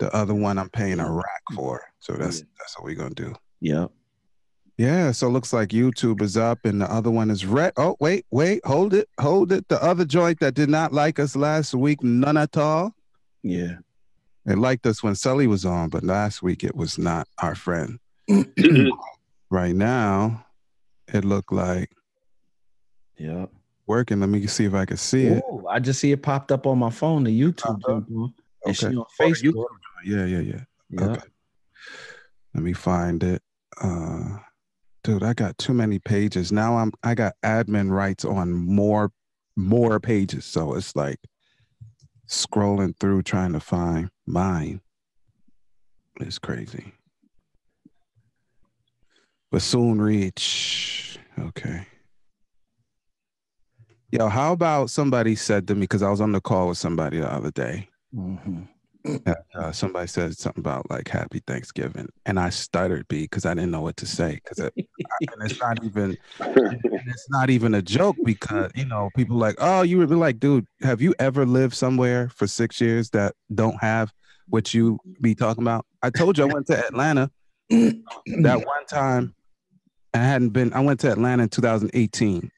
The other one I'm paying a rack for. So that's what we're gonna do. Yep. Yeah, so it looks like YouTube is up and the other one is red. Oh, wait, hold it. The other joint that did not like us last week, none at all. Yeah. It liked us when Sully was on, but last week it was not our friend. Right now, it looked like working. Let me see if I can see it. I just see it popped up on my phone, the YouTube jump on. And she on Facebook. Yeah. Okay. Let me find it. Dude, I got too many pages. Now I got admin rights on more pages. So it's like scrolling through trying to find mine. It's crazy. But soon reach. Okay. Yo, how about somebody said to me, because I was on the call with somebody the other day. Somebody said something about like Happy Thanksgiving, and I stuttered because I didn't know what to say because it's not even a joke because people like, oh, you would be like, dude, have you ever lived somewhere for 6 years that don't have what you be talking about? I told you I went to Atlanta that one time. I went to Atlanta in 2018.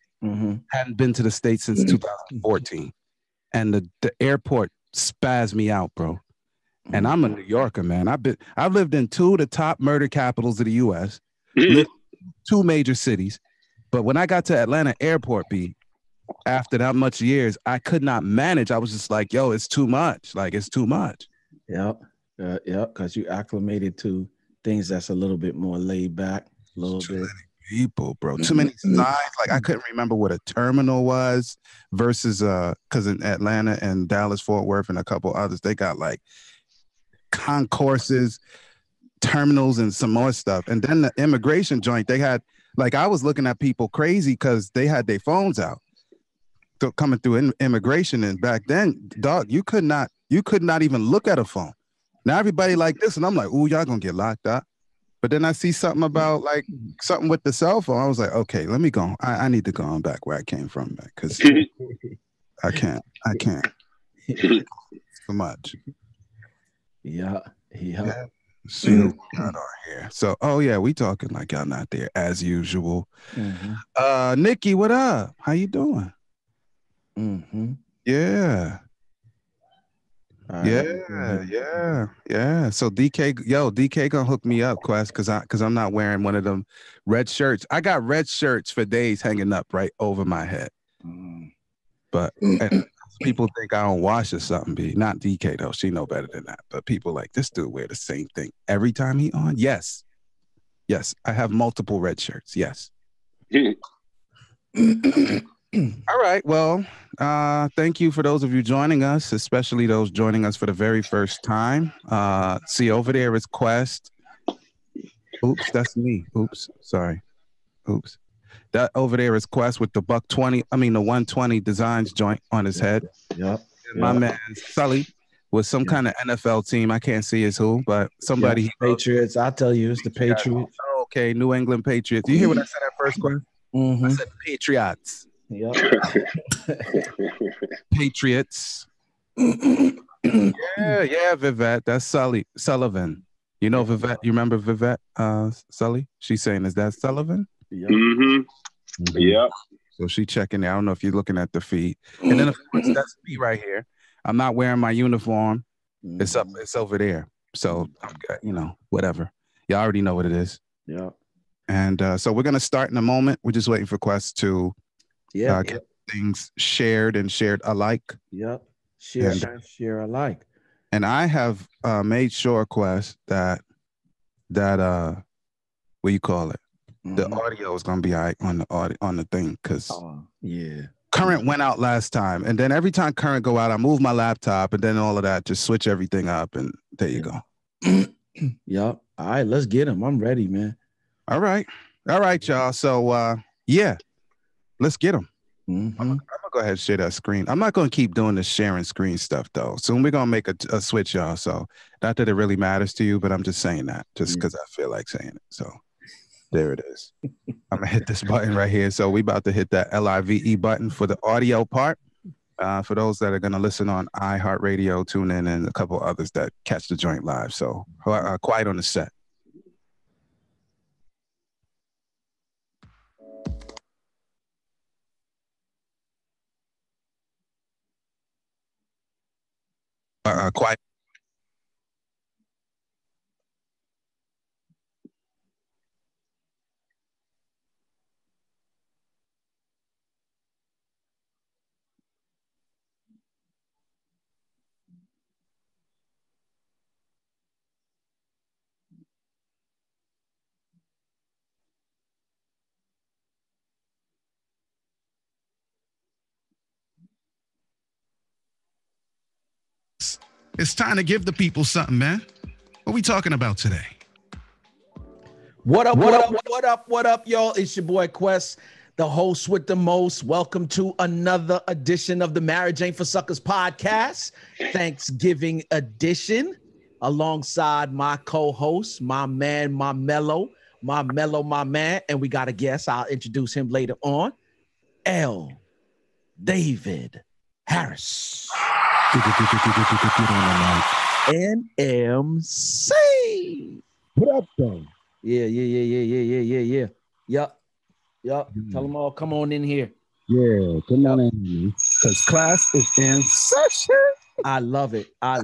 Hadn't been to the States since 2014, and the airport spazzed me out, bro. And I'm a New Yorker, man. I've lived in 2 of the top murder capitals of the U.S., lived in 2 major cities. But when I got to Atlanta airport, after that much years, I could not manage. I was just like, yo, it's too much. Like, it's too much. Yep. Because you acclimated to things that's a little bit more laid back, a little bit. Many people, bro. Too many signs. Like, I couldn't remember what a terminal was versus, because in Atlanta and Dallas, Fort Worth, and a couple others, they got like concourses, terminals, and some more stuff. And then the immigration joint, they had, like, I was looking at people crazy because they had their phones out coming through immigration. And back then, dog, you could not even look at a phone. Now everybody like this, and I'm like, ooh, y'all gonna get locked up. But then I see something about like something with the cell phone. I was like, okay, let me go. I need to go on back where I came from, because I can't. Too much. Yeah. See who got on here. So, oh yeah, we talking like y'all not there as usual. Nikki, what up? How you doing? Yeah. Yeah. So DK gonna hook me up, Quest, because I'm not wearing one of them red shirts. I got red shirts for days hanging up right over my head. But people think I don't wash or something. Not DK though. She know better than that. But people like, this dude wear the same thing every time he on. Yes. I have multiple red shirts. Yes. All right. Well, thank you for those of you joining us, especially those joining us for the very first time. See, over there is Quest. Oops, that's me. Oops, sorry. Oops. That over there is Quest with the the 120 designs joint on his head. Yep. My man Sully with some kind of NFL team. I can't see his who, but somebody. Patriots. I'll tell you, it's the Patriots. Oh, okay, New England Patriots. You hear what I said at first, Quest? I said Patriots. Yep. Patriots. Yeah, Vivette. That's Sullivan. You know Vivette? You remember Vivette, Sully? She's saying, is that Sullivan? Yep. Yep. So she checking there. I don't know if you're looking at the feed. And then of course that's me right here. I'm not wearing my uniform. It's over there. So whatever. You already know what it is. Yeah. And so we're gonna start in a moment. We're just waiting for Quest to get things shared alike. Yep. Share alike. And I have made sure, Quest, that what you call it? The audio is gonna be all right on the thing, because current went out last time, and then every time current go out, I move my laptop, and then all of that, just switch everything up, and there you go. Yep. All right, let's get him. I'm ready, man. All right, y'all. So let's get him. I'm gonna go ahead and share that screen. I'm not gonna keep doing this sharing screen stuff though. Soon we're gonna make a switch, y'all. So not that it really matters to you, but I'm just saying that just because I feel like saying it. So there it is. I'm gonna hit this button right here. So we about to hit that LIVE button for the audio part. For those that are going to listen on iHeartRadio, tune in, and a couple others that catch the joint live. So quiet on the set. Quiet. It's time to give the people something, man. What we talking about today? What up, y'all? It's your boy Quest, the host with the most. Welcome to another edition of the Marriage Ain't for Suckers podcast, Thanksgiving edition, alongside my co-host, my man, my mellow, my man, and we got a guest. I'll introduce him later on. L. David Harris. And MC. What up, though? Yeah. Yup. Tell them all, come on in here. Yeah, come on in. Because class is in session. I love it. I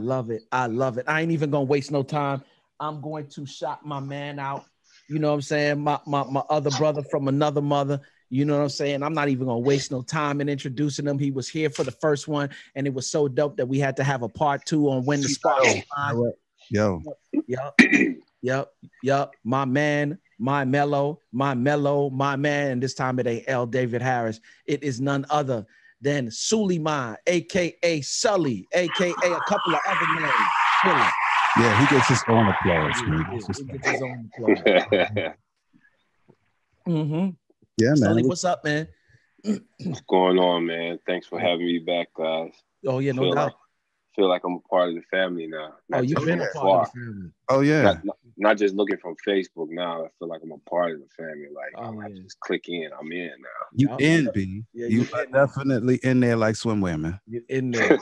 ain't even gonna waste no time. I'm going to shout my man out. You know what I'm saying? My other brother from another mother. You know what I'm saying? I'm not even gonna waste no time in introducing him. He was here for the first one, and it was so dope that we had to have a part 2 on when the spark. Yo. Yup. My man, my mellow, my man. And this time it ain't L. David Harris. It is none other than Sullivan, aka Sully, aka a couple of other names. Phillips. Yeah, he gets his own applause. He gets his own applause. Yeah, man. Sully, what's up, man? What's going on, man? Thanks for having me back, guys. Oh, yeah, no doubt. Feel like I'm a part of the family now. You've been a part of the family. Oh, yeah. Not just looking from Facebook now. I feel like I'm a part of the family. Like, I just click in. I'm in now. You in, B. Yeah, you are definitely in there like swimwear, man. You in there.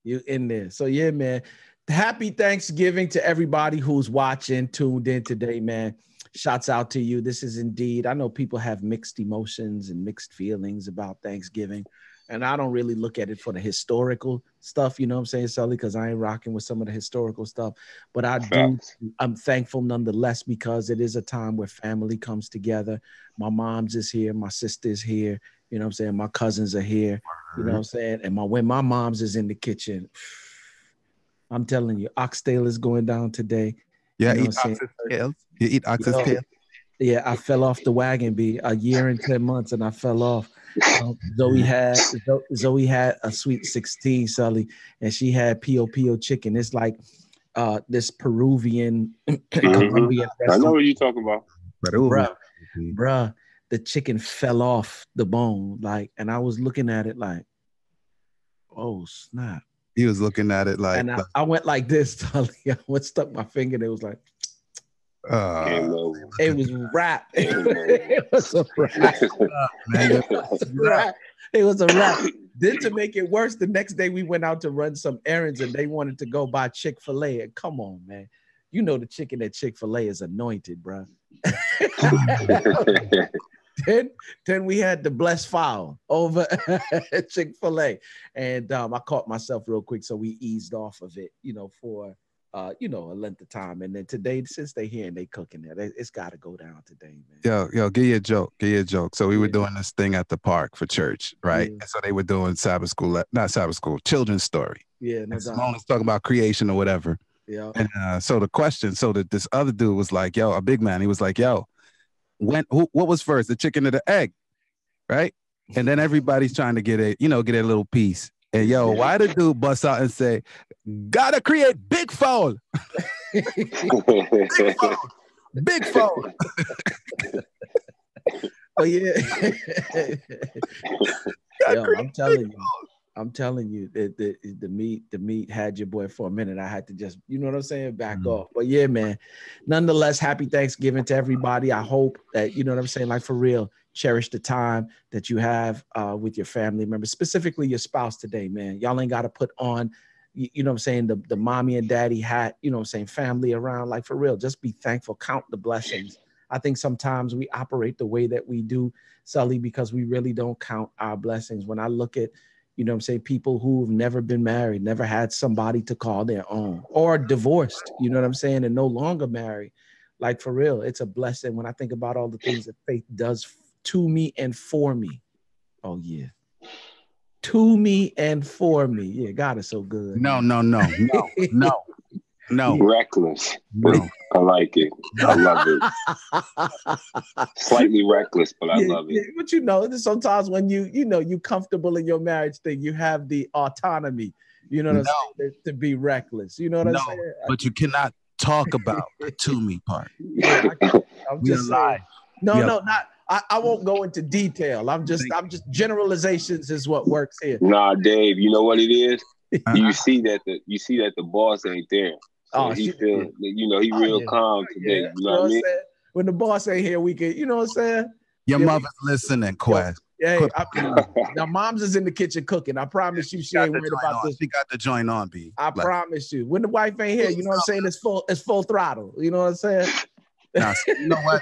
You in there. So, yeah, man. Happy Thanksgiving to everybody who's watching, tuned in today, man. Shouts out to you. This is indeed, I know people have mixed emotions and mixed feelings about Thanksgiving. And I don't really look at it for the historical stuff, you know what I'm saying, Sully, because I ain't rocking with some of the historical stuff. But I'm thankful nonetheless, because it is a time where family comes together. My mom's is here, my sister's here, you know what I'm saying, my cousins are here, you know what I'm saying, and when my mom's is in the kitchen, I'm telling you, oxtail is going down today. Yeah, you know you eat ox's tail. Yeah, I fell off the wagon, B, a year and 10 months, and I fell off. Zoe had a sweet 16, Sully, and she had P.O. chicken. It's like this Peruvian Colombian restaurant. I know what you're talking about. Bruh, the chicken fell off the bone, like, and I was looking at it like, oh snap. He was looking at it like, and I went like this, Sully. I stuck my finger, and it was like, it was wrapped. It was a wrap. It was a wrap. Then to make it worse, the next day we went out to run some errands, and they wanted to go buy Chick-fil-A. And come on, man, you know the chicken at Chick-fil-A is anointed, bro. Then we had the blessed fowl over at Chick-fil-A, and I caught myself real quick, so we eased off of it, for a length of time. And then today, since they here and they cooking it, it's got to go down today, man. Yo, give you a joke. So we were doing this thing at the park for church, right? Yeah. And so they were doing children's story. Yeah, no doubt. Simone was talking about creation or whatever. Yeah. And so this other dude was like, yo, a big man. He was like, yo, what was first, the chicken or the egg, right? And then everybody's trying to get a little piece. And yo, why the dude bust out and say, gotta create big fowl. Big fowl. Oh yeah. Yo, I'm telling you. I'm telling you, the meat had your boy for a minute. I had to just, you know what I'm saying, back off. But yeah, man, nonetheless, happy Thanksgiving to everybody. I hope that, you know what I'm saying, like for real, cherish the time that you have with your family members, specifically your spouse today, man. Y'all ain't got to put on, you know what I'm saying, the mommy and daddy hat, you know what I'm saying, family around, like for real. Just be thankful, count the blessings. I think sometimes we operate the way that we do, Sully, because we really don't count our blessings. When I look at, you know what I'm saying, people who've never been married, never had somebody to call their own, or divorced, you know what I'm saying, and no longer married. Like for real, it's a blessing when I think about all the things that faith does to me and for me. Oh yeah. To me and for me. Yeah, God is so good. No. Reckless. No. I like it. I love it. Slightly reckless, but I love it. Yeah, but you know, sometimes when you comfortable in your marriage thing, you have the autonomy, you know what I'm saying, to be reckless. You know what I'm saying? But you cannot talk about the to me part. Yeah, I'm just saying. No, not. I won't go into detail. I'm just generalizations is what works here. Nah, Dave, you know what it is? You see that the boss ain't there. So he feel, you know, he real calm today. Yeah. You know what I mean? When the boss ain't here, we can, you know what I'm saying? Your mother's listening, Quest. Hey, now mom's is in the kitchen cooking. I promise you, she ain't worried about this. She got the joint on, B. I promise you. When the wife ain't here, you know what I'm saying? It's full throttle. You know what I'm saying? Nah, you know what?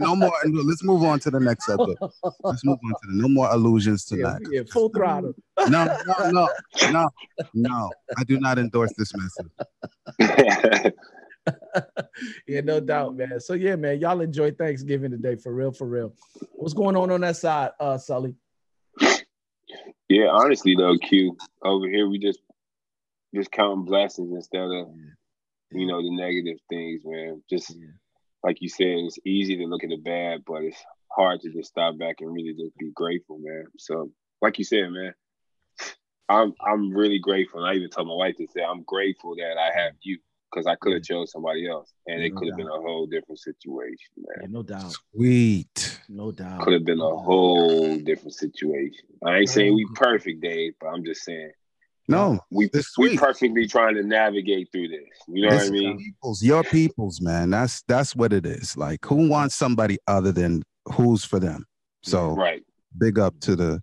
No more. Let's move on to the next subject. Let's move on to no more illusions tonight. Yeah, full throttle. No. I do not endorse this message. Yeah, no doubt, man. So yeah, man, y'all enjoy Thanksgiving today, for real. What's going on that side, Sully? Yeah, honestly though, Q, over here we just counting blessings instead of you know, the negative things, man. Just like you said, it's easy to look at the bad, but it's hard to just stop back and really just be grateful, man. So like you said, man, I'm really grateful. And I even told my wife to say I'm grateful that I have you. Because I could have chose somebody else, and it could have been a whole different situation, man. Yeah, no doubt. Sweet. No doubt. Could have been a whole different situation. I ain't saying we perfect, Dave, but I'm just saying. No, we perfectly trying to navigate through this. You know what I mean? Your people's, man. That's what it is. Like, who wants somebody other than who's for them? So, big up to the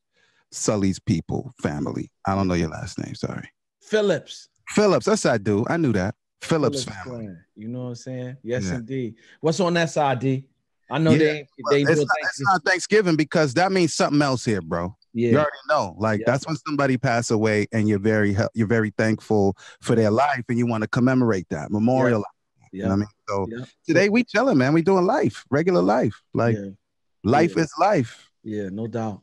Sully's people family. I don't know your last name. Sorry. Phillips. Yes, I do. I knew that. Phillips family. You know what I'm saying? Yes, indeed. What's on that side, D? I know they it's not Thanksgiving because that means something else here, bro. Yeah. You already know. Like that's when somebody passed away and you're very thankful for their life and you want to commemorate that, memorialize. You know what I mean? So today we chilling, man. We doing life, regular life. Like life is life. Yeah, no doubt.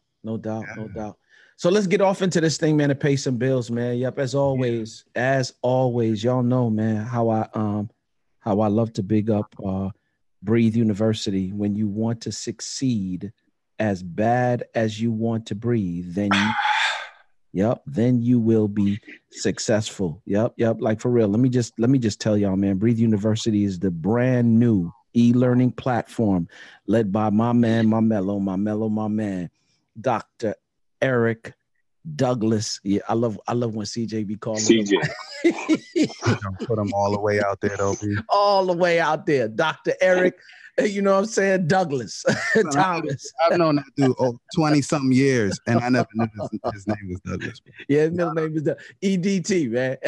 So let's get off into this thing, man, and pay some bills, man. Yep, as always, y'all know, man, how I love to big up Breathe University. When you want to succeed as bad as you want to breathe, then you will be successful. Yep. Like for real. Let me just tell y'all, man, Breathe University is the brand new e-learning platform led by my man, Dr. Eric Douglas. Yeah, I love when CJ be calling CJ. Put him all the way out there, though. All the way out there, Dr. Eric. You know what I'm saying? Douglas Thomas. I've known that dude 20-something years, and I never knew his name was Douglas. Yeah, his middle name is EDT, man.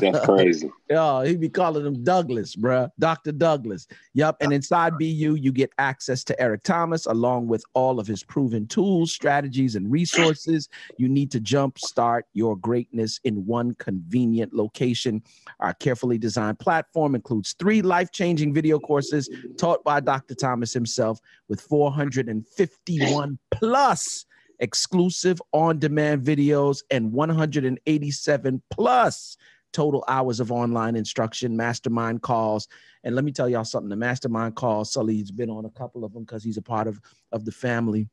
That's crazy. Yeah, he be calling him Douglas, bro. Dr. Douglas. Yep. And inside BU, you get access to Eric Thomas, along with all of his proven tools, strategies, and resources you need to jumpstart your greatness in one convenient location. Our carefully designed platform includes 3 life-changing video courses taught by Dr. Thomas himself, with 451 plus exclusive on-demand videos and 187 plus total hours of online instruction, mastermind calls. And let me tell y'all something, the mastermind calls, Sully's been on a couple of them because he's a part of the family,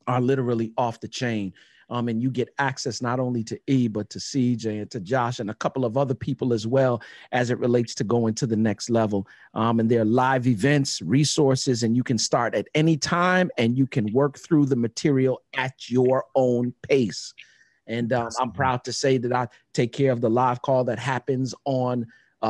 are literally off the chain. And you get access not only to E, but to CJ and to Josh and a couple of other people as well as it relates to going to the next level. And there are live events, resources, and you can start at any time and you can work through the material at your own pace. And I'm proud to say that I take care of the live call that happens on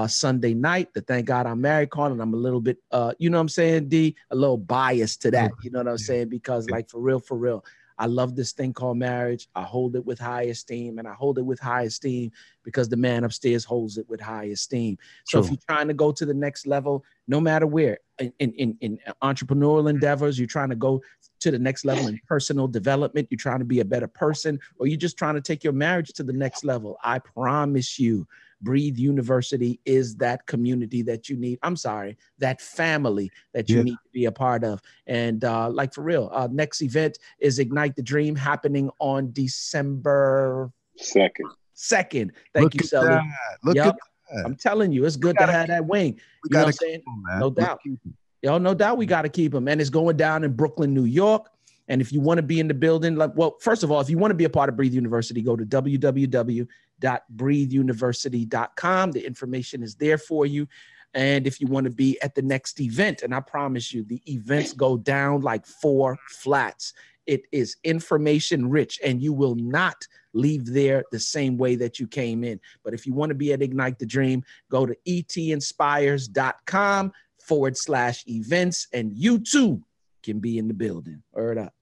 Sunday night, the Thank God I'm Married call. And I'm a little bit, you know what I'm saying, D, a little biased to that. You know what I'm saying? Because like for real, I love this thing called marriage. I hold it with high esteem, and I hold it with high esteem because the man upstairs holds it with high esteem. So if you're trying to go to the next level, no matter where, in entrepreneurial endeavors, you're trying to go to the next level in personal development, you're trying to be a better person, or you're just trying to take your marriage to the next level, I promise you, Breathe University is that community that you need. I'm sorry, that family that you need to be a part of. And like for real, next event is Ignite the Dream happening on December 2nd. Thank you, Sully. Look at that. I'm telling you, it's good to have that wing. You know what I'm saying? No doubt. No doubt we got to keep them. And it's going down in Brooklyn, New York. And if you want to be in the building, like, well, first of all, if you want to be a part of Breathe University, go to www.breatheuniversity.com. The information is there for you. And if you want to be at the next event, and I promise you, the events go down like 4 flats. It is information rich, and you will not leave there the same way that you came in. But if you want to be at Ignite the Dream, go to etinspires.com/events, and you too can be in the building. Word up.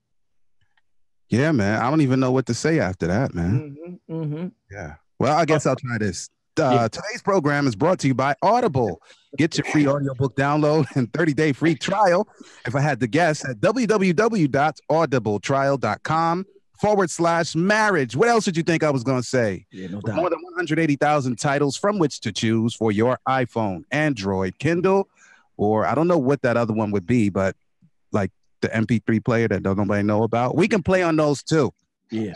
Yeah, man. I don't even know what to say after that, man. Yeah. Well, I guess I'll try this. Today's program is brought to you by Audible. Get your free audiobook download and 30-day free trial. If I had to guess, at www.audibletrial.com/marriage. What else did you think I was going to say? Yeah, no doubt. More than 180,000 titles from which to choose for your iPhone, Android, Kindle, or I don't know what that other one would be, but like the MP3 player that nobody know about. We can play on those too. Yeah.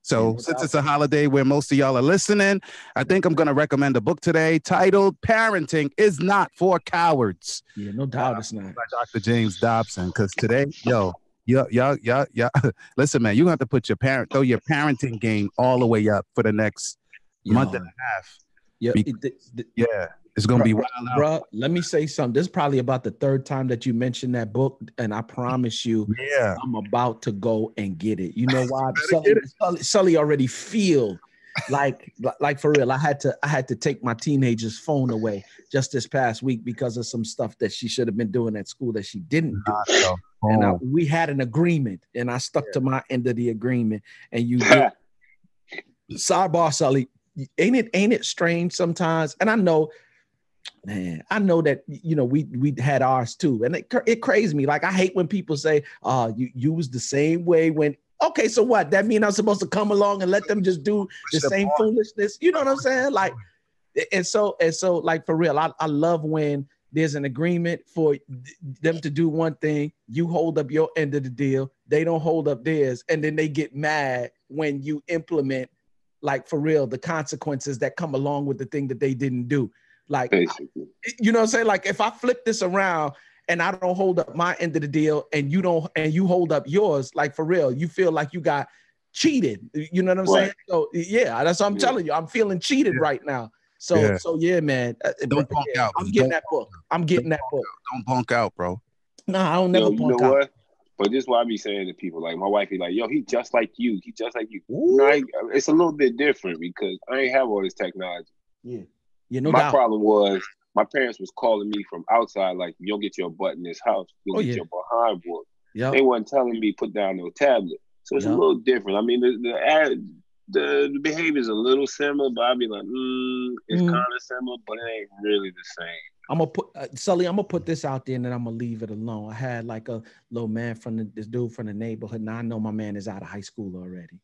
So since it's a holiday where most of y'all are listening, I think I'm going to recommend a book today titled Parenting is Not for Cowards. Yeah, no doubt it's not. By Dr. James Dobson. Because today, y'all, listen, man, you have to put throw your parenting game all the way up for the next month and a half. It's going to be wild out. Bro, let me say something. This is probably about the 3rd time that you mentioned that book, and I promise you, I'm about to go and get it. You know why? Sully already feel like for real. I had to take my teenager's phone away just this past week because of some stuff that she should have been doing at school that she didn't do. And we had an agreement, and I stuck to my end of the agreement. And you did. Sidebar, Sully, ain't it strange sometimes? And I know that, you know, we had ours too. And it crazed me. Like, I hate when people say, you was the same way when, okay, so what? That mean I'm supposed to come along and let them just do the same foolishness? You know what I'm saying? Like, and so like, for real, I love when there's an agreement for them to do one thing, you hold up your end of the deal, they don't hold up theirs, and then they get mad when you implement, like, for real, the consequences that come along with the thing that they didn't do. Like, basically. You know what I'm saying? Like, if I flip this around and I don't hold up my end of the deal and you hold up yours, like, for real, you feel like you got cheated. You know what I'm saying? So yeah, that's what I'm telling you. I'm feeling cheated right now. So yeah, man. Don't bunk out. I'm getting that book. Don't bunk out, bro. No, I don't never bunk out. What? But this is what I be saying to people. Like, my wife be like, yo, he just like you. He just like you. No, it's a little bit different because I ain't have all this technology. Yeah. My problem was my parents was calling me from outside, like, you don't get your butt in this house. You'll get your behind whooped. Yep. They wasn't telling me put down no tablet. So it's a little different. I mean, the behavior is a little similar, but I'd be like, it's kind of similar, but it ain't really the same. I'm gonna put Sully. I'm gonna put this out there, and then I'm gonna leave it alone. I had like a little man this dude from the neighborhood. Now I know my man is out of high school already,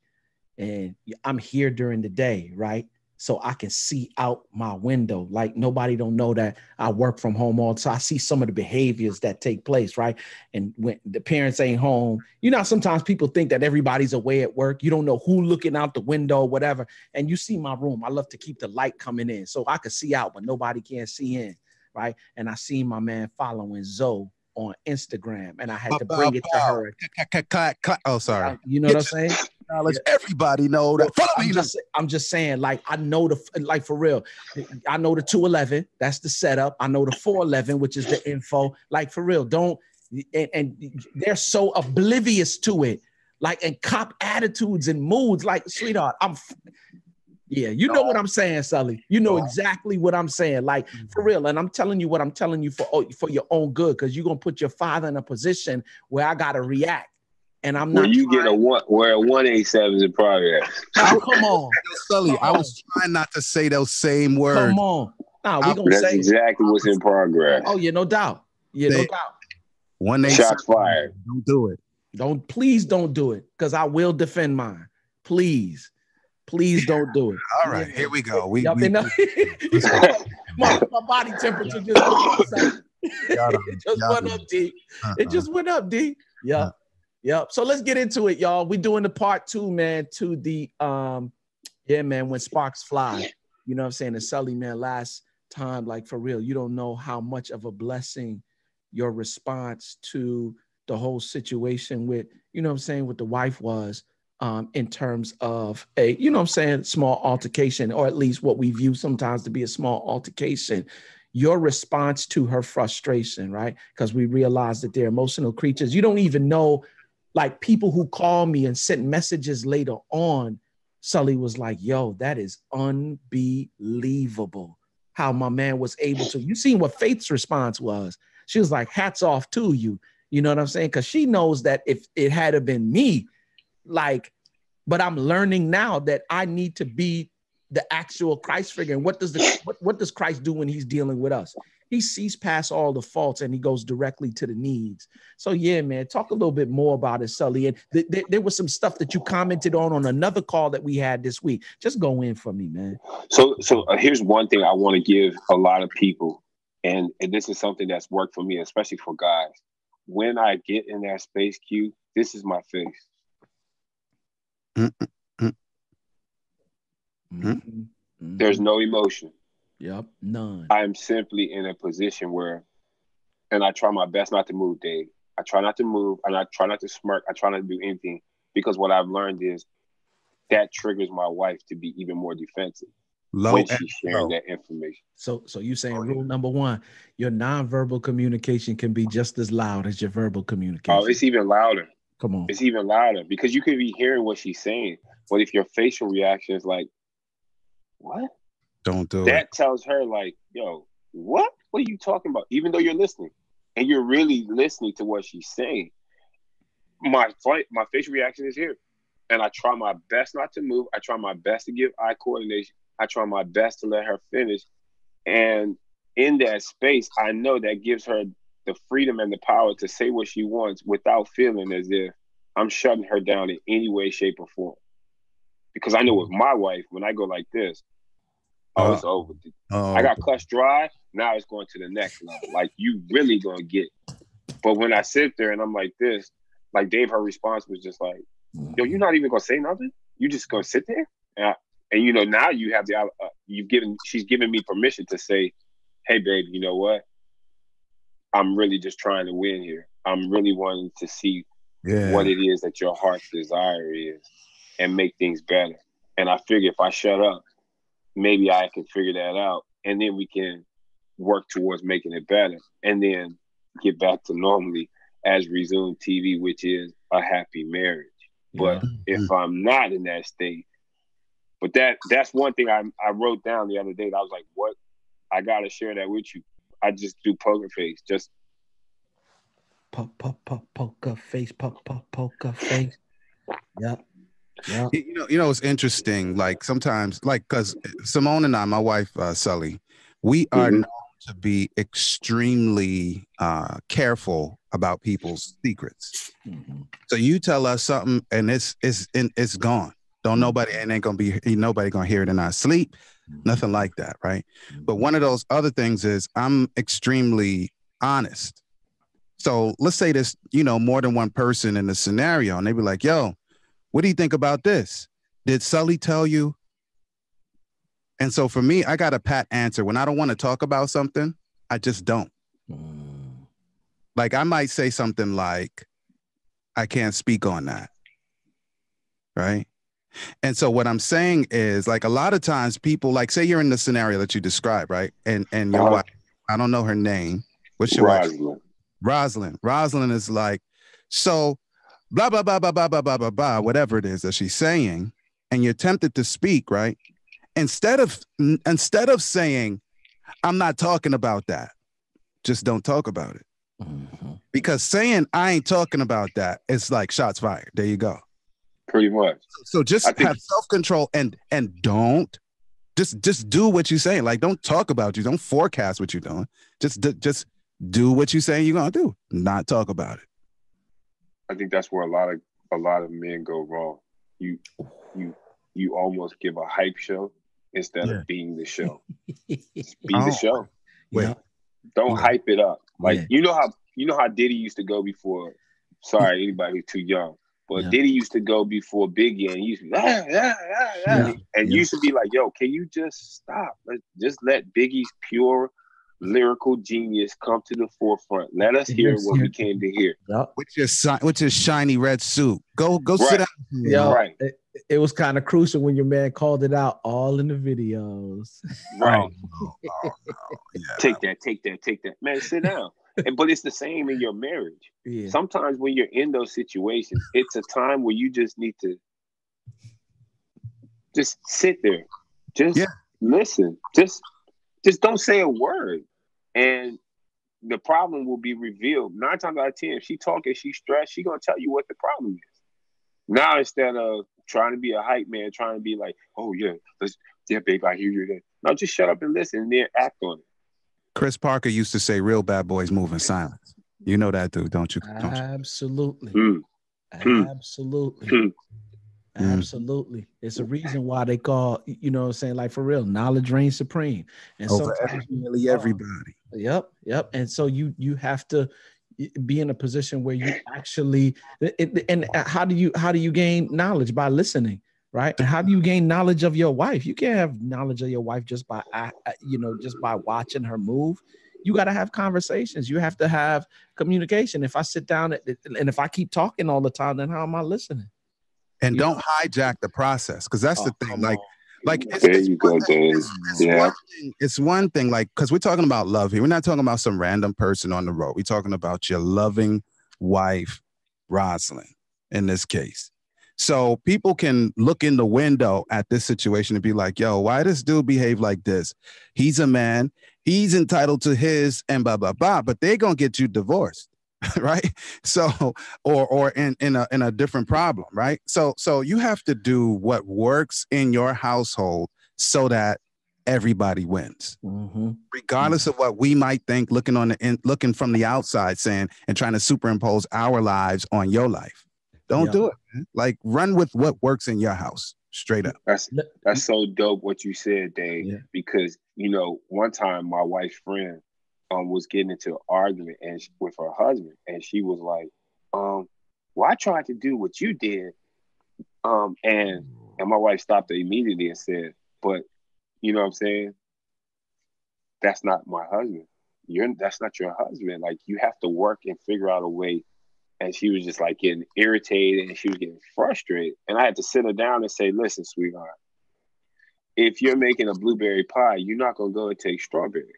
and I'm here during the day, right? So I can see out my window. Like, nobody don't know that I work from home all. So I see some of the behaviors that take place, right? And when the parents ain't home, you know, sometimes people think that everybody's away at work. You don't know who looking out the window or whatever. And you see my room. I love to keep the light coming in so I can see out, but nobody can see in, right? And I see my man following Zoe on Instagram, and I had to bring it to her. Oh, sorry. You know what I'm saying? knowledge. Everybody know that. I'm just saying, like, I know like for real, I know the 211. That's the setup. I know the 411, which is the info. Like for real, and they're so oblivious to it, like, and cop attitudes and moods. Like, sweetheart, you know what I'm saying, Sully. You know exactly what I'm saying, like for real. And I'm telling you what I'm telling you for your own good, because you're gonna put your father in a position where I gotta react. And I'm not. You get a 187 is in progress. Now, come on, Sully. I was trying not to say those same words. Come on. Now we gonna That's say exactly what's in progress. Oh yeah, no doubt. Yeah, no doubt. 187. Shots fired. Don't do it. Please don't do it, because I will defend mine. Please don't do it. All right, here we go. My body temperature just went up. It just went up, D. It just went up, D. Yeah. Yep. So let's get into it, y'all. We're doing the part 2, man, to the when sparks fly. You know what I'm saying? And Sully, man, last time, like for real, you don't know how much of a blessing your response to the whole situation with, you know what I'm saying, with the wife was, in terms of a, you know what I'm saying, small altercation, or at least what we view sometimes to be a small altercation. Your response to her frustration, right? Because we realize that they're emotional creatures. You don't even know, like, people who call me and sent messages later on, Sully was like, yo, that is unbelievable how my man was able to, you seen what Faith's response was. She was like, hats off to you. You know what I'm saying? Because she knows that if it had been me, like, but I'm learning now that I need to be the actual Christ figure. And what does Christ do when he's dealing with us? He sees past all the faults and he goes directly to the needs. So yeah, man, talk a little bit more about it, Sully. And there was some stuff that you commented on another call that we had this week. Just go in for me, man. So here's one thing I want to give a lot of people, and this is something that's worked for me, especially for guys. When I get in that space, Q, this is my face. There's no emotion. Yep, none. I am simply in a position where, and I try my best not to move, Dave. I try not to move, and I try not to smirk. I try not to do anything, because what I've learned is that triggers my wife to be even more defensive when she's sharing that information. So you saying rule number 1, your nonverbal communication can be just as loud as your verbal communication. Oh, it's even louder. Come on. It's even louder, because you could be hearing what she's saying, but if your facial reaction is like, what? Don't do it. That tells her, like, yo, what are you talking about? Even though you're listening and you're really listening to what she's saying, my facial reaction is here. And I try my best not to move. I try my best to give eye coordination. I try my best to let her finish. And in that space, I know that gives her the freedom and the power to say what she wants without feeling as if I'm shutting her down in any way, shape, or form. Because I know with my wife, when I go like this, it's over. I got clutch dry. Now it's going to the next level. Like, you really gonna get. But when I sit there and I'm like this, like Dave, her response was just like, yo, you're not even gonna say nothing? You just gonna sit there? And you know, now you have she's given me permission to say, hey, babe, you know what? I'm really just trying to win here. I'm really wanting to see what it is that your heart's desire is and make things better. And I figure if I shut up, maybe I can figure that out, and then we can work towards making it better, and then get back to normally as resume TV, which is a happy marriage. But if I'm not in that state, but that's one thing I wrote down the other day. I was like, what? I got to share that with you. I just do poker face. Just poker face, poker face. Yep. Yeah. You know, it's interesting. Like sometimes, like, because Simone and I, my wife, Sully, we are known to be extremely careful about people's secrets. So you tell us something, and it's gone. Don't nobody, and ain't gonna be nobody gonna hear it in our sleep. Nothing like that, right? But one of those other things is I'm extremely honest. So let's say there's, you know, more than one person in the scenario, and they be like, yo, what do you think about this? Did Sully tell you? And so for me, I got a pat answer. When I don't want to talk about something, I just don't. Like, I might say something like, I can't speak on that. right? And so what I'm saying is, like, a lot of times people, like, say you're in the scenario that you described, right? And your wife, I don't know her name. What's your wife? Rosalind. Rosalind is like, so blah, blah, blah, blah, blah, blah, blah, blah, blah, whatever it is that she's saying. And you're tempted to speak, right? Instead of saying, I'm not talking about that, just don't talk about it. Mm-hmm. Because saying I ain't talking about that, it's like shots fired. There you go. Pretty much. So just have self-control and don't just do what you're saying. Like, don't talk about you. Don't forecast what you're doing. Just do what you're saying you're gonna do. Not talk about it. I think that's where a lot of men go wrong. You almost give a hype show instead of being the show. Just be the show. Wait. Don't hype it up. Like you know how Diddy used to go before. Sorry, anybody who's too young. But Diddy used to go before Biggie, and he used to be, and used to be like, "Yo, can you just stop? Just let Biggie's pure lyrical genius come to the forefront. Let us hear what we came to hear." Yep. With your shiny red suit. Go sit down. Yo, right. It was kind of crucial when your man called it out all in the videos. Right. Take that. Man, sit down. But it's the same in your marriage. Yeah. Sometimes when you're in those situations, it's a time where you just need to just sit there. Just listen. Just don't say a word. And the problem will be revealed. 9 times out of 10, if she talking, she's stressed, she's going to tell you what the problem is. Now, instead of trying to be a hype man, trying to be like, oh, babe, I hear you. No, just shut up and listen and then act on it. Chris Parker used to say real bad boys move in silence. You know that, dude, don't you? Absolutely. Absolutely. Absolutely. It's a reason why they call, you know what I'm saying, like, for real, knowledge reigns supreme. And so nearly everybody. Yep. And so you have to be in a position where you actually, and how do you gain knowledge? By listening. Right. And how do you gain knowledge of your wife? You can't have knowledge of your wife just by watching her move. You got to have conversations. You have to have communication. If I sit down and if I keep talking all the time, then how am I listening? And don't hijack the process, because that's the thing. Like it's one thing, like, because we're talking about love here. We're not talking about some random person on the road. We're talking about your loving wife, Rosalind, in this case. So people can look in the window at this situation and be like, yo, why does dude behave like this? He's a man. He's entitled to his and blah, blah, blah. But they're going to get you divorced, right? So, or in a different problem, right? So you have to do what works in your household so that everybody wins, regardless of what we might think, looking from the outside, saying and trying to superimpose our lives on your life. Don't do it, man. Like, run with what works in your house, straight up. That's so dope what you said, Dave, because, one time my wife's friend was getting into an argument with her husband, and she was like, well, I tried to do what you did. And my wife stopped her immediately and said, but you know what I'm saying? That's not my husband. That's not your husband. Like, you have to work and figure out a way. And she was just like getting irritated and she was getting frustrated. And I had to sit her down and say, listen, sweetheart, if you're making a blueberry pie, you're not going to go and take strawberries.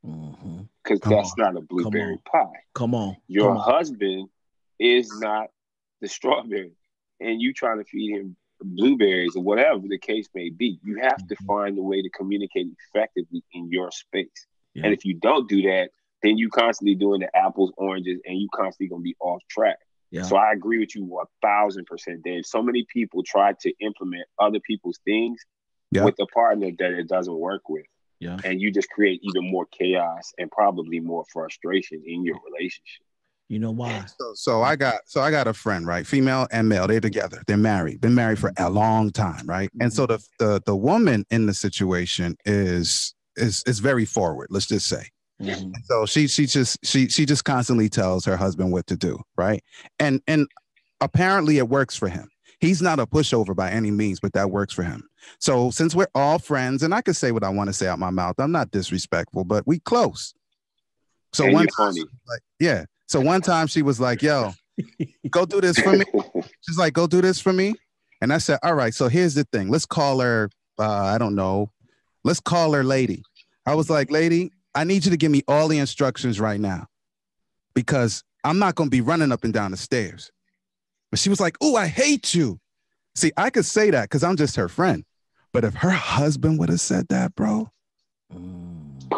Because that's not a blueberry pie. Come on. Your husband is not the strawberry. And you trying to feed him blueberries or whatever the case may be. You have to find a way to communicate effectively in your space. Yeah. And if you don't do that, then you constantly doing the apples, oranges, and you constantly going to be off track. Yeah. So I agree with you 1,000%, Dave. So many people try to implement other people's things with a partner that it doesn't work with. Yeah. And you just create even more chaos and probably more frustration in your relationship. You know why? So I got a friend, right? Female and male, they're together. They're married. Been married for a long time, right? And so the woman in the situation is very forward, let's just say. So she just constantly tells her husband what to do, right? And apparently it works for him. He's not a pushover by any means, but that works for him. So since we're all friends, and I can say what I want to say out my mouth, I'm not disrespectful, but we close. So and one time, so one time she was like, yo, go do this for me. She's like, go do this for me. And I said, all right, so here's the thing. Let's call her, I don't know. Let's call her Lady. I was like, Lady, I need you to give me all the instructions right now because I'm not going to be running up and down the stairs. But she was like, oh, I hate you. See, I could say that because I'm just her friend. But if her husband would have said that, bro,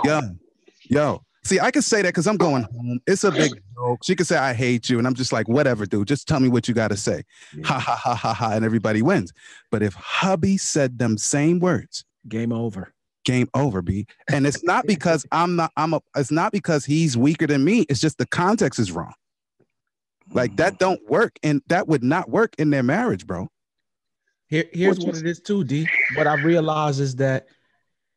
yo. See, I could say that because I'm going home. It's a big joke. She could say, I hate you. And I'm just like, whatever, dude. Just tell me what you got to say. Yeah. Ha, ha, ha, ha, ha. And everybody wins. But if hubby said them same words. Game over. Game over, B. And it's not because it's not because he's weaker than me. It's just the context is wrong. Like that don't work. And that would not work in their marriage, bro. Here's what it is too, D. What I realize is that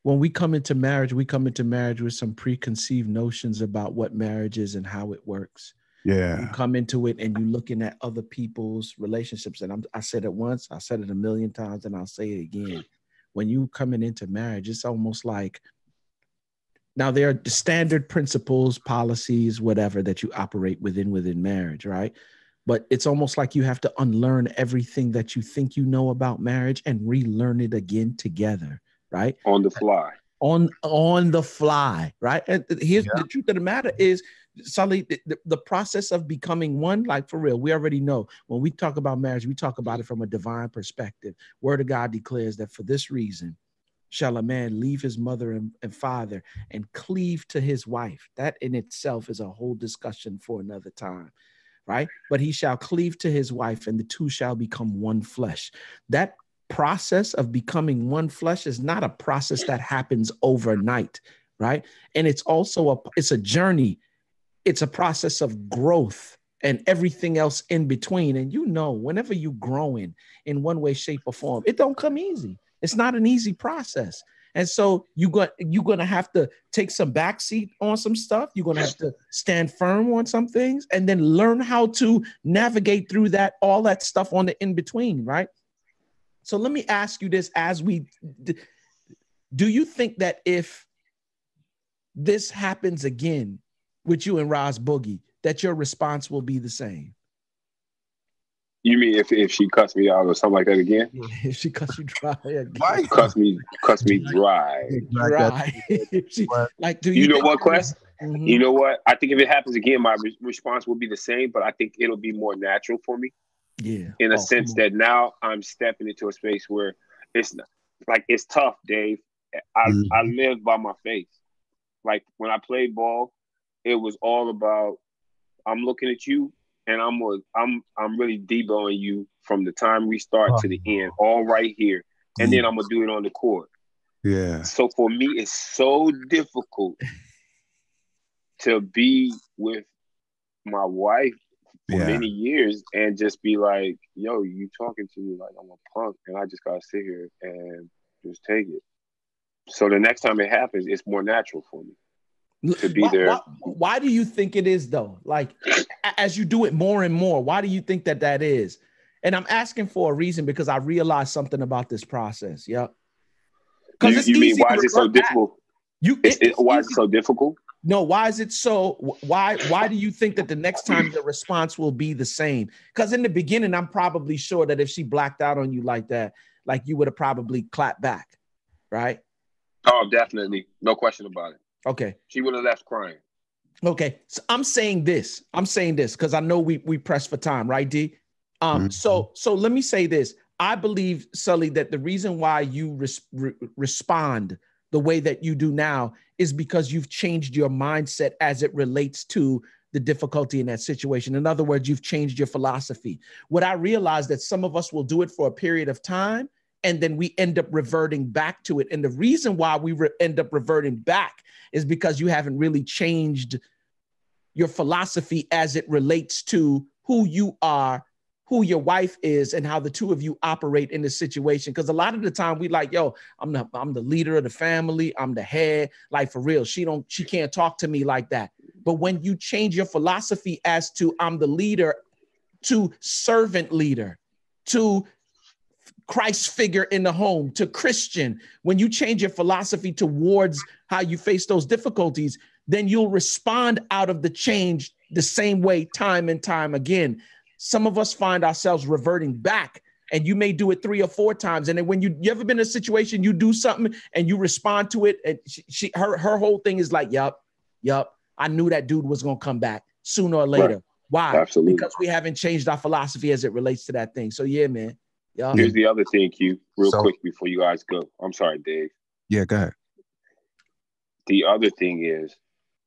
when we come into marriage with some preconceived notions about what marriage is and how it works. Yeah. You come into it and you're looking at other people's relationships. And I said it once, I said it a million times, and I'll say it again. When you coming into marriage, it's almost like, now there are the standard principles, policies, whatever that you operate within marriage, right? But it's almost like you have to unlearn everything that you think you know about marriage and relearn it again together. Right? On the fly. On the fly, right? And here's the truth of the matter is, Sully, the process of becoming one, like for real, we already know when we talk about marriage, we talk about it from a divine perspective. Word of God declares that for this reason shall a man leave his mother and father and cleave to his wife. That in itself is a whole discussion for another time, right? But he shall cleave to his wife and the two shall become one flesh. That process of becoming one flesh is not a process that happens overnight, right? And it's also it's a journey. It's a process of growth and everything else in between. And you know, whenever you're growing in one way, shape, or form, it don't come easy. It's not an easy process. And so you're going to have to take some backseat on some stuff. You're going to have to stand firm on some things and then learn how to navigate through that, all that stuff on the in between, right? So let me ask you this do you think that if this happens again with you and Roz Boogie, that your response will be the same? You mean if she cuts me out or something like that again? Yeah, if she cuts you dry again. Why cuts me dry? Dry. Like, do you know what, Quest? Mm-hmm. You know what? I think if it happens again, my response will be the same, but I think it'll be more natural for me. Yeah. In a sense that now I'm stepping into a space where it's like, it's tough, Dave. I live by my faith. Like when I played ball, it was all about, I'm looking at you and I'm really deboing you from the time we start to the end, all right here. And then I'm going to do it on the court. Yeah. So for me, it's so difficult to be with my wife for many years and just be like, yo, you talking to me like I'm a punk and I just gotta sit here and just take it. So the next time it happens, it's more natural for me to be there. Why do you think it is though? Like as you do it more and more, why do you think that is? And I'm asking for a reason because I realized something about this process. Yeah. Because you mean why is it so difficult? Why is it so difficult? No, why is it so? Why do you think that the next time the response will be the same? Because in the beginning, I'm probably sure that if she blacked out on you like that, like you would have probably clapped back, right? Oh, definitely. No question about it. Okay. She would have left crying. Okay. So I'm saying this because I know we press for time, right, D? So let me say this. I believe, Sully, that the reason why you respond the way that you do now is because you've changed your mindset as it relates to the difficulty in that situation. In other words, you've changed your philosophy. What I realized that some of us will do it for a period of time and then we end up reverting back to it. And the reason why we end up reverting back is because you haven't really changed your philosophy as it relates to who you are, who your wife is, and how the two of you operate in this situation. Because a lot of the time we like, yo, I'm the leader of the family. I'm the head. Like for real, she can't talk to me like that. But when you change your philosophy as to I'm the leader to servant leader, to Christ figure in the home, to Christian, when you change your philosophy towards how you face those difficulties, then you'll respond out of the change the same way time and time again. Some of us find ourselves reverting back and you may do it 3 or 4 times. And then when you ever been in a situation, you do something and you respond to it, and her whole thing is like, yup, I knew that dude was gonna come back sooner or later. Right. Why? Absolutely. Because we haven't changed our philosophy as it relates to that thing. So yeah, man. Yeah. Here's the other thing, Q, quick before you guys go. I'm sorry, Dave. Yeah, go ahead. The other thing is,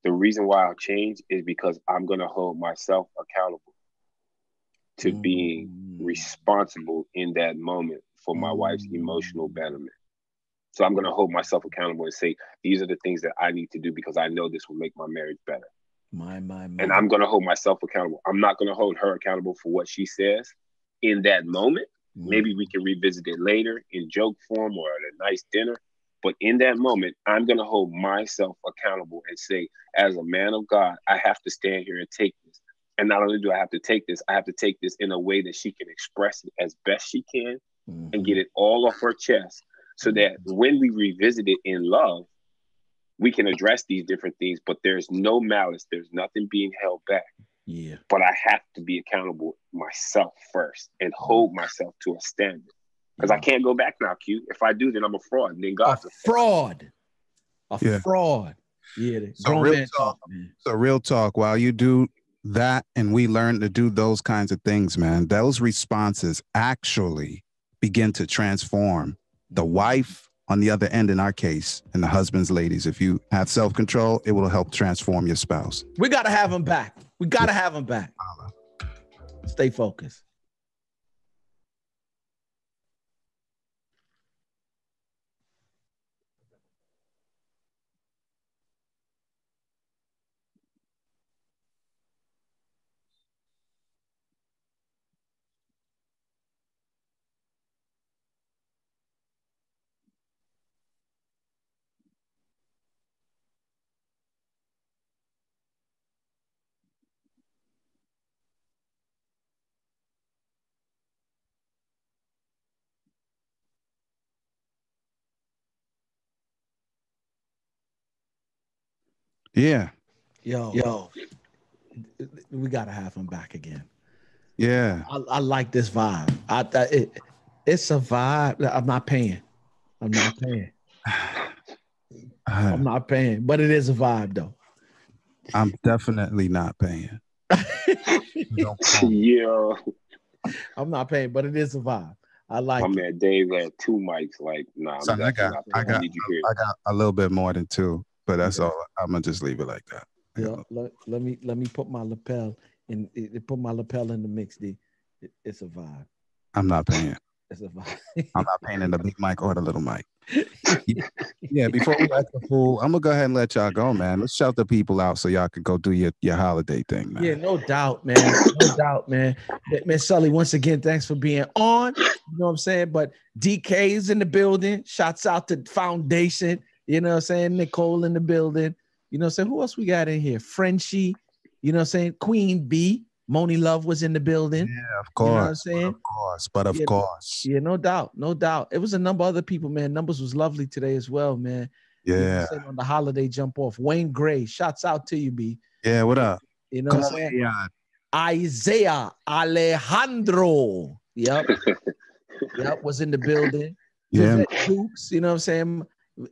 the reason why I'll change is because I'm going to hold myself accountable to being responsible in that moment for my wife's emotional betterment. So I'm going to hold myself accountable and say, these are the things that I need to do because I know this will make my marriage better. And I'm going to hold myself accountable. I'm not going to hold her accountable for what she says in that moment. Maybe we can revisit it later in joke form or at a nice dinner. But in that moment, I'm going to hold myself accountable and say, as a man of God, I have to stand here and take this. And not only do I have to take this, I have to take this in a way that she can express it as best she can and get it all off her chest so that when we revisit it in love, we can address these different things, but there's no malice. There's nothing being held back. Yeah. But I have to be accountable myself first and hold myself to a standard. Because I can't go back now, Q. If I do, then I'm a fraud. And then God's a fraud. Fraud. Yeah. So real talk, while you do that and we learn to do those kinds of things, man, those responses actually begin to transform the wife on the other end, in our case, and the husbands, ladies. If you have self-control, it will help transform your spouse. We got to have them back. Have them back. Stay focused. Yeah. Yo, we got to have him back again. Yeah. I like this vibe. It's a vibe. I'm not paying. I'm not paying, but it is a vibe though. I'm definitely not paying. Yeah. I'm not paying, but it is a vibe. I like my man Dave had 2 mics. Like, nah, son, I got a little bit more than 2, but that's all. I'm gonna just leave it like that. Yeah, let me put my lapel in. Put my lapel in the mix. It's a vibe. I'm not paying. It's a vibe. I'm not paying in the big mic or the little mic. Yeah, before we act the fool, I'm gonna go ahead and let y'all go, man. Let's shout the people out so y'all can go do your holiday thing, man. Yeah, no doubt, man. No doubt, man. Man, Sully, once again, thanks for being on. You know what I'm saying? But DK's in the building. Shouts out to Foundation. You know what I'm saying? Nicole in the building. You know what I'm saying? Who else we got in here? Frenchie. You know what I'm saying? Queen B. Moni Love was in the building. Yeah, of course. You know what I'm saying? Of course. Yeah, no doubt. It was a number of other people, man. Numbers was lovely today as well, man. Yeah. You know, on the holiday jump off. Wayne Gray, shouts out to you, B. Yeah, what up? You know what I'm saying? Isaiah Alejandro. Yep, was in the building. Yeah. Dukes, you know what I'm saying?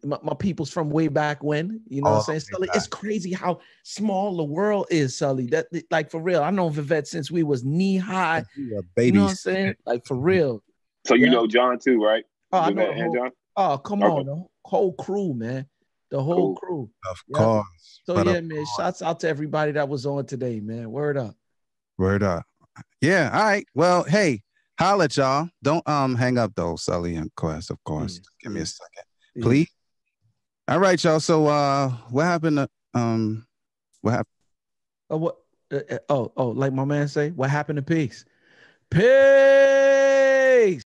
My people's from way back when, you know what I'm saying? Sully, it's crazy how small the world is, Sully. That, like, for real. I know Vivette since we was knee high. You know what I'm saying? Like, for real. So you know John too, right? Oh, I know John. Oh, come on, the whole crew, man. The whole crew. Of course. So man, shouts out to everybody that was on today, man. Word up. Yeah, all right. Well, hey, holla at y'all. Don't hang up though, Sully and Quest, of course. Give me a second. Please. All right, y'all. So what happened to what happened? Like my man say, what happened to peace? Peace.